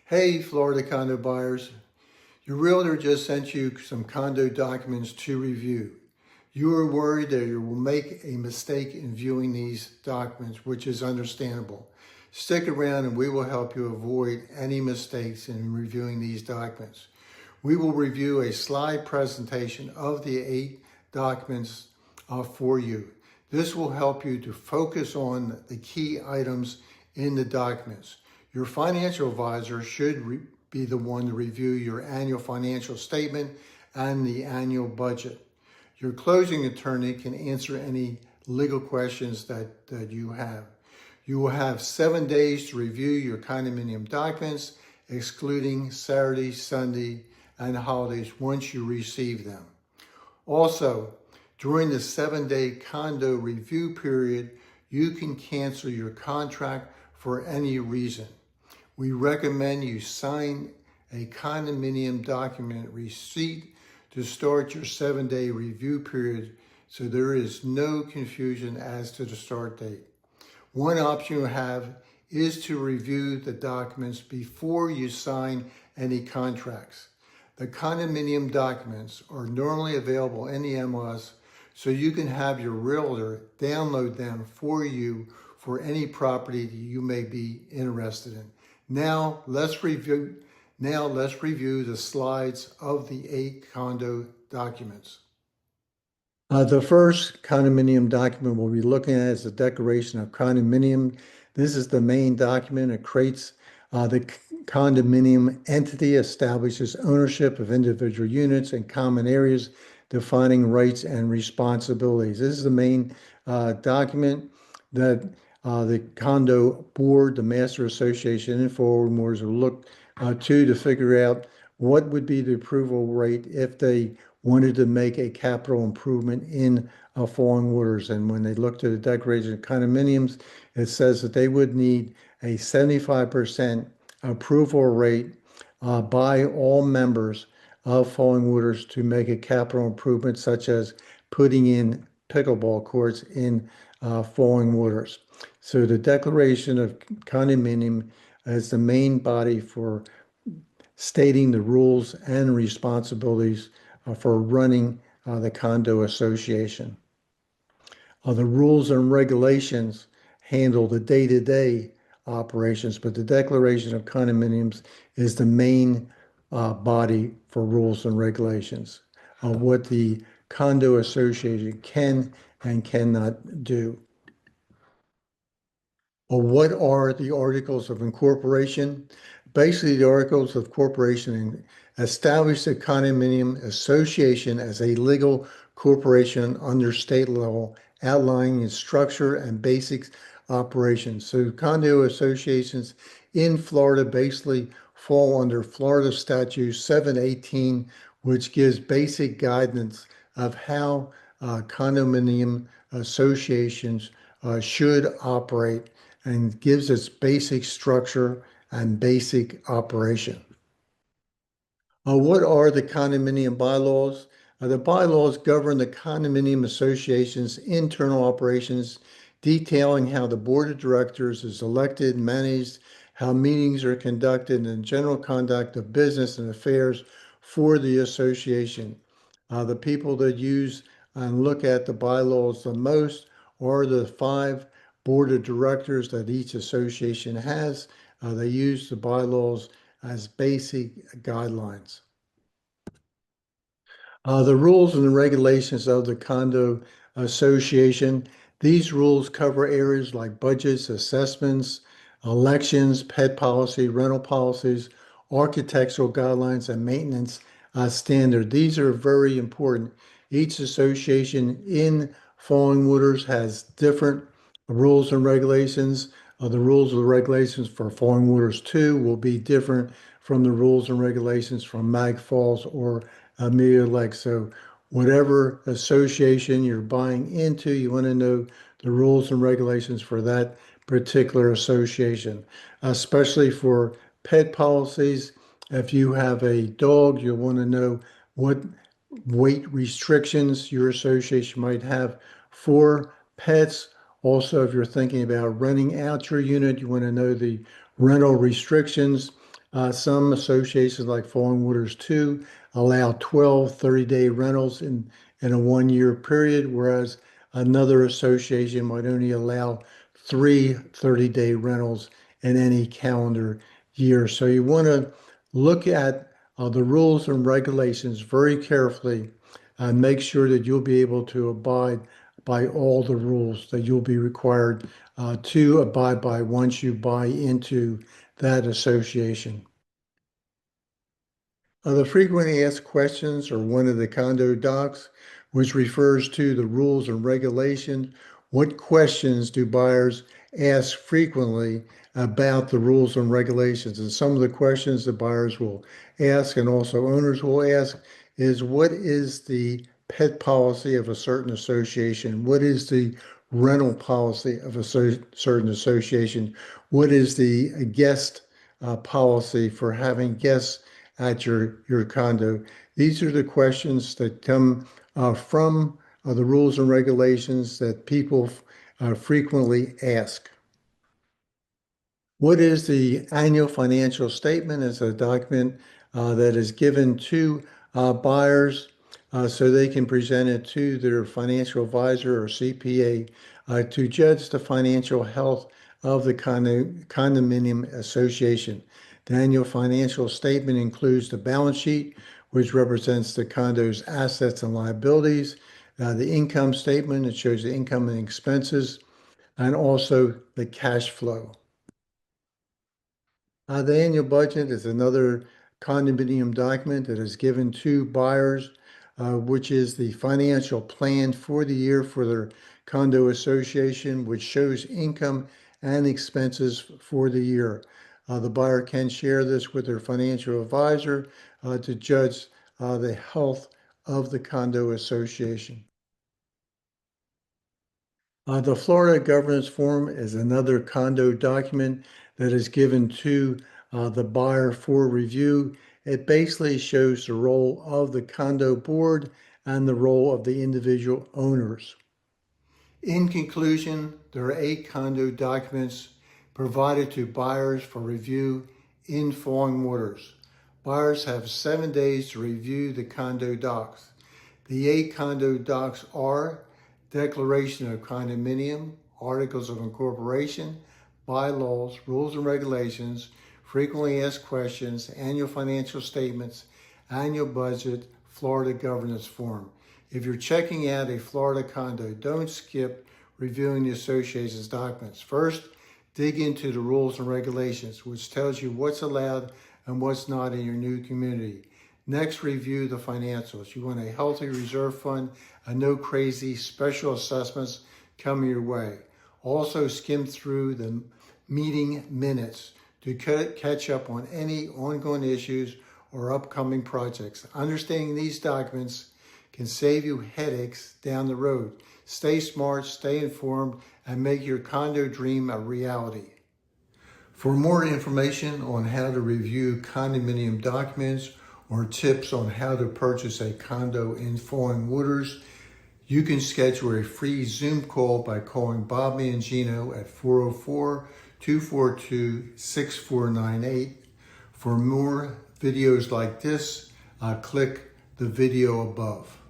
Hey, Florida condo buyers. Your realtor just sent you some condo documents to review. You are worried that you will make a mistake in viewing these documents, which is understandable. Stick around and we will help you avoid any mistakes in reviewing these documents. We will review a slide presentation of the 8 documents for you. This will help you to focus on the key items in the documents. Your financial advisor should be the one to review your annual financial statement and the annual budget. Your closing attorney can answer any legal questions that you have. You will have 7 days to review your condominium documents, excluding Saturday, Sunday, and holidays once you receive them. Also, during the 7-day condo review period, you can cancel your contract for any reason. We recommend you sign a condominium document receipt to start your 7-day review period so there is no confusion as to the start date. One option you have is to review the documents before you sign any contracts. The condominium documents are normally available in the MLS, so you can have your realtor download them for you for any property that you may be interested in. Now let's review the slides of the 8 condo documents. The first condominium document we'll be looking at is the Declaration of Condominium. This is the main document. It creates the condominium entity, establishes ownership of individual units and common areas, defining rights and responsibilities. This is the main document that the condo board, the master association, and forward moors will look to figure out what would be the approval rate if they wanted to make a capital improvement in Falling Waters. And when they looked at the Declaration of Condominiums, it says that they would need a 75% approval rate by all members of Falling Waters to make a capital improvement, such as putting in pickleball courts in Falling Waters. So the Declaration of Condominium is the main body for stating the rules and responsibilities for running the condo association. The rules and regulations handle the day-to-day operations, but the Declaration of Condominiums is the main body for rules and regulations of what the condo association can and cannot do. Well, what are the Articles of Incorporation? Basically, the Articles of Corporation establish the condominium association as a legal corporation under state law, outlining its structure and basic operations. So condo associations in Florida basically fall under Florida Statute 718, which gives basic guidance of how condominium associations should operate, and gives its basic structure and basic operation. What are the condominium bylaws? The bylaws govern the condominium association's internal operations, detailing how the board of directors is elected, managed, how meetings are conducted, and general conduct of business and affairs for the association. The people that use and look at the bylaws the most are the 5 board of directors that each association has. They use the bylaws as basic guidelines. The rules and the regulations of the condo association. These rules cover areas like budgets, assessments, elections, pet policy, rental policies, architectural guidelines, and maintenance standard. These are very important. Each association in Falling Waters has different rules and regulations. The rules and regulations for Falling Waters 2 will be different from the rules and regulations from Mag Falls or Amelia Lake. So whatever association you're buying into, you want to know the rules and regulations for that particular association, especially for pet policies. If you have a dog, you'll want to know what weight restrictions your association might have for pets. Also, if you're thinking about renting out your unit, you want to know the rental restrictions Some associations like Falling Waters 2 allow 12 30-day rentals in a 1 year period, whereas another association might only allow 3 30-day rentals in any calendar year. So you want to look at the rules and regulations very carefully and make sure that you'll be able to abide by all the rules that you'll be required to abide by once you buy into that association. The frequently asked questions are one of the condo docs, which refers to the rules and regulations. What questions do buyers ask frequently about the rules and regulations? And some of the questions the buyers will ask and also owners will ask is, what is the pet policy of a certain association? What is the rental policy of a certain association? What is the guest policy for having guests at your condo? These are the questions that come from the rules and regulations that people frequently ask. What is the annual financial statement? It's a document that is given to buyers so they can present it to their financial advisor or CPA to judge the financial health of the condominium association. The annual financial statement includes the balance sheet, which represents the condo's assets and liabilities, the income statement, it shows the income and expenses, and also the cash flow. The annual budget is another condominium document that is given to buyers, which is the financial plan for the year for their condo association, which shows income and expenses for the year. The buyer can share this with their financial advisor to judge the health of the condo association. The Florida Governance Form is another condo document that is given to the buyer for review. It basically shows the role of the condo board and the role of the individual owners. In conclusion, there are 8 condo documents provided to buyers for review in Falling Waters. Buyers have 7 days to review the condo docs. The 8 condo docs are Declaration of Condominium, Articles of Incorporation, Bylaws, Rules and Regulations, Frequently Asked Questions, Annual Financial Statements, Annual Budget, Florida Governance Form. If you're checking out a Florida condo, don't skip reviewing the association's documents. First, dig into the rules and regulations, which tells you what's allowed and what's not in your new community. Next, review the financials. You want a healthy reserve fund and no crazy special assessments coming your way. Also, skim through the meeting minutes to catch up on any ongoing issues or upcoming projects. Understanding these documents can save you headaches down the road. Stay smart, stay informed, and make your condo dream a reality. For more information on how to review condominium documents or tips on how to purchase a condo in Falling Waters, you can schedule a free Zoom call by calling BobMangino at 404-242-6498. For more videos like this, click the video above.